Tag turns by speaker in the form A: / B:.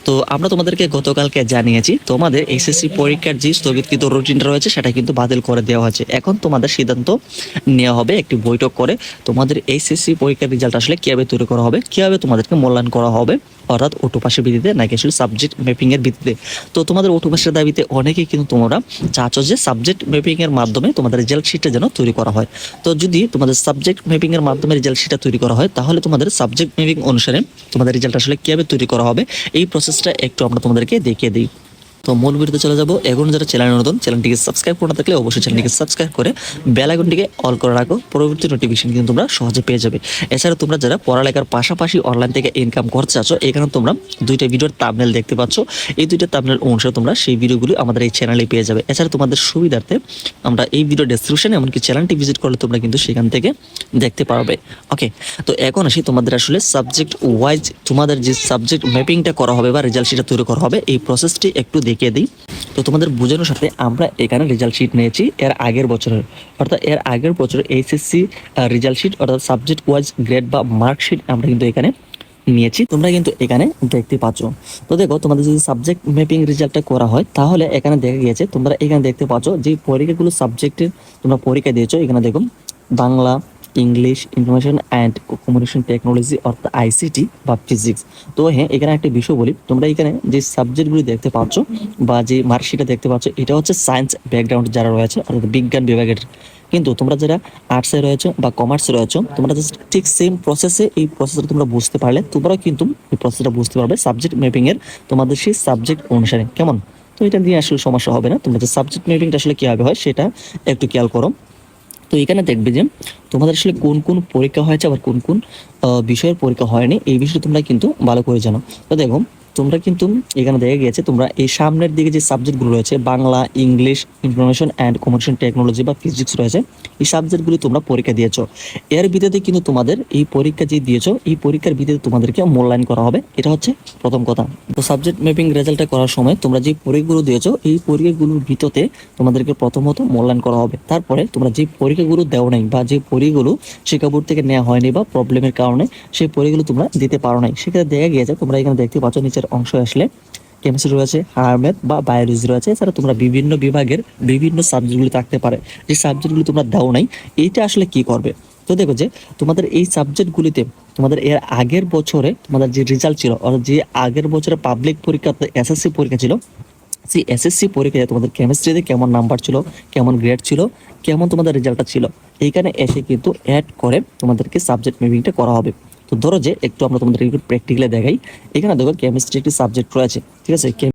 A: তো আমরা তোমাদেরকে গতকালকে জানিয়েছি তোমাদের এসএসসি পরীক্ষার যে স্থগিতকৃত রুটিনটা রয়েছে সেটা কিন্তু বাতিল করে দেওয়া হয়েছে। এখন তোমাদের সিদ্ধান্ত নেওয়া হবে একটি বৈঠক করে তোমাদের এসএসসি পরীক্ষার রেজাল্ট আসলে কিভাবে তৈরি করা হবে, কিভাবে তোমাদেরকে মূল্যায়ন করা হবে, অর্থাৎ অটোপাসের ভিত্তিতে নাকি আসলে সাবজেক্ট ম্যাপিং এর ভিত্তিতে। তো তোমাদের অটোপাসের দাবিতে অনেকেই কিন্তু তোমরা চাচ্ছ যে সাবজেক্ট ম্যাপিং এর মাধ্যমে তোমাদের রেজাল্ট শিটটা যেন তৈরি করা হয়। তো যদি তোমাদের সাবজেক্ট ম্যাপিং এর মাধ্যমে রেজাল্ট শিটটা তৈরি করা হয় তাহলে তোমাদের সাবজেক্ট ম্যাপিং অনুসারে তোমাদের রেজাল্ট আসলে কিভাবে তৈরি করা হবে এই প্রসেসটা একটু আমরা তোমাদেরকে দেখিয়ে দিই। তো মূল ভিডিওতে চলে যাবো। এখন যারা চ্যানেল নতুন, চ্যানেলটিকে সাবস্ক্রাইব করে না থাকলে অবশ্যই চ্যানেলটিকে সাবস্ক্রাইব করে বেল আইকনটিকে অল করে রাখো, পরবর্তী নোটিফিকেশন কিন্তু তোমরা সহজে পেয়ে যাবে। এছাড়া তোমরা যারা পড়ালেখার পাশাপাশি অনলাইন থেকে ইনকাম করতে চাচ্ছ, এখানে তোমরা দুইটা ভিডিওর থাম্বনেল দেখতে পাচ্ছ। এই দুইটা থাম্বনেল অনুসারে তোমরা সেই ভিডিওগুলি আমাদের এই চ্যানেলে পেয়ে যাবে। এছাড়া তোমাদের সুবিধার্থে আমরা এই ভিডিও ডেসক্রিপশনে এমনকি চ্যানেলটি ভিজিট করলে তোমরা কিন্তু সেখান থেকে দেখতে পারবে। ওকে, তো এখন আসি তোমাদের আসলে সাবজেক্ট ওয়াইজ তোমাদের যে সাবজেক্ট ম্যাপিংটা করা হবে বা রেজাল্ট শিটটা তৈরি করা হবে এই প্রসেসটি একটু দেখিয়ে দিই। তো তোমাদের বোঝানোর সাথে আমরা এখানে রেজাল্ট শিট নিয়েছি এর আগের বছরের, অর্থাৎ এর আগের বছরের এইচএসসি রেজাল্ট শিট অর্থাৎ সাবজেক্ট ওয়াইজ গ্রেড বা মার্কশিট আমরা কিন্তু এখানে নিয়েছি, তোমরা কিন্তু এখানে দেখতে পাচ্ছ। তো দেখো তোমাদের যদি সাবজেক্ট ম্যাপিং রেজাল্টটা করা হয় তাহলে এখানে দেখা গিয়েছে তোমরা এখানে দেখতে পাচ্ছ যে পরীক্ষাগুলো সাবজেক্টের তোমরা পরীক্ষা দিয়েছো। এখানে দেখো Bangla, English, information and communication technology অর্থাৎ আইসিটি বা ফিজিক্স। তো হ্যাঁ, এখানে একটা বিষয় বলি, তোমরা এখানে যে সাবজেক্টগুলি দেখতে পাচ্ছ বা যে মার্কশিটটা দেখতে পাচ্ছ এটা হচ্ছে সায়েন্স ব্যাকগ্রাউন্ড যারা রয়েছে অর্থাৎ বিজ্ঞান বিভাগের। কিন্তু তোমরা যারা আর্টসে রয়েছে বা কমার্সে রয়েছে তোমরা জাস্ট ঠিক সেম প্রসেসে এই প্রসেসটা তোমরা বুঝতে পারলে তোমরাও কিন্তু এই প্রসেসটা বুঝতে পারবে সাবজেক্ট ম্যাপিং এর তোমাদের সেই সাবজেক্ট অনুসারে। কেমন? তো এটা নিয়ে আসলে সমস্যা হবে না। তোমরা যে সাবজেক্ট ম্যাপিংটা আসলে কীভাবে হয় সেটা একটু খেয়াল করো। তো এখানে দেখবে যে তোমাদের আসলে কোন কোন পরীক্ষা হয়েছে আবার কোন কোন বিষয়ের পরীক্ষা হয়নি এই বিষয়ে তোমরা কিন্তু ভালো করে জানো। তো দেখো তোমরা কিন্তু এখানে দেখা গিয়েছে তোমরা এই সামনের দিকে যে সাবজেক্টগুলো রয়েছে Bangla, English, information and communication technology বা ফিজিক্স রয়েছে এই সাবজেক্টগুলি তোমরা পরীক্ষা দিয়েছো। এর ভিত্তিতে কিন্তু তোমাদের এই পরীক্ষা যে দিয়েছো এই পরীক্ষার ভিত্তিতে তোমাদেরকে মূল্যায়ন করা হবে, এটা হচ্ছে প্রথম কথা। তো সাবজেক্ট ম্যাপিং রেজাল্টটা করার সময় তোমরা যে পরীক্ষাগুলো দিয়েছো এই পরীক্ষাগুলোর ভিত্তিতে তোমাদেরকে প্রথমত মূল্যায়ন করা হবে। তারপরে তোমরা যে পরীক্ষাগুলো দেও নাই বা যে পরীক্ষাগুলো শিক্ষা বোর্ড থেকে নেওয়া হয়নি বা প্রবলেমের কারণে সেই পরীক্ষাগুলো তোমরা দিতে পারো নাই, সেক্ষেত্রে দেখা গিয়েছে তোমরা এখানে দেখতে পাচ্ছ নিচের অংশ আসলে কেমিস্ট্রি রয়েছে, হায়ার ম্যাথ বা বায়োলজি রয়েছে। এছাড়া তোমরা বিভিন্ন বিভাগের বিভিন্ন সাবজেক্টগুলি থাকতে পারে যে সাবজেক্টগুলি তোমরা দাও নাই, এইটা আসলে কি করবে। তো দেখো যে তোমাদের এই সাবজেক্টগুলিতে তোমাদের এর আগের বছরে তোমাদের যে রেজাল্ট ছিল অর্থাৎ যে আগের বছরে পাবলিক পরীক্ষা এসএসসি পরীক্ষা ছিল সেই এসএসসি পরীক্ষায় তোমাদের কেমিস্ট্রিতে কেমন নাম্বার ছিল, কেমন গ্রেড ছিল, কেমন তোমাদের রেজাল্টটা ছিল এইখানে এসে কিন্তু অ্যাড করে তোমাদেরকে সাবজেক্ট ম্যাপিংটা করা হবে। তো ধরো যে একটু আমরা তোমাদের প্র্যাকটিক্যালে দেখাই। এখানে দেখো কেমিস্ট্রি একটি সাবজেক্ট রয়েছে, ঠিক আছে।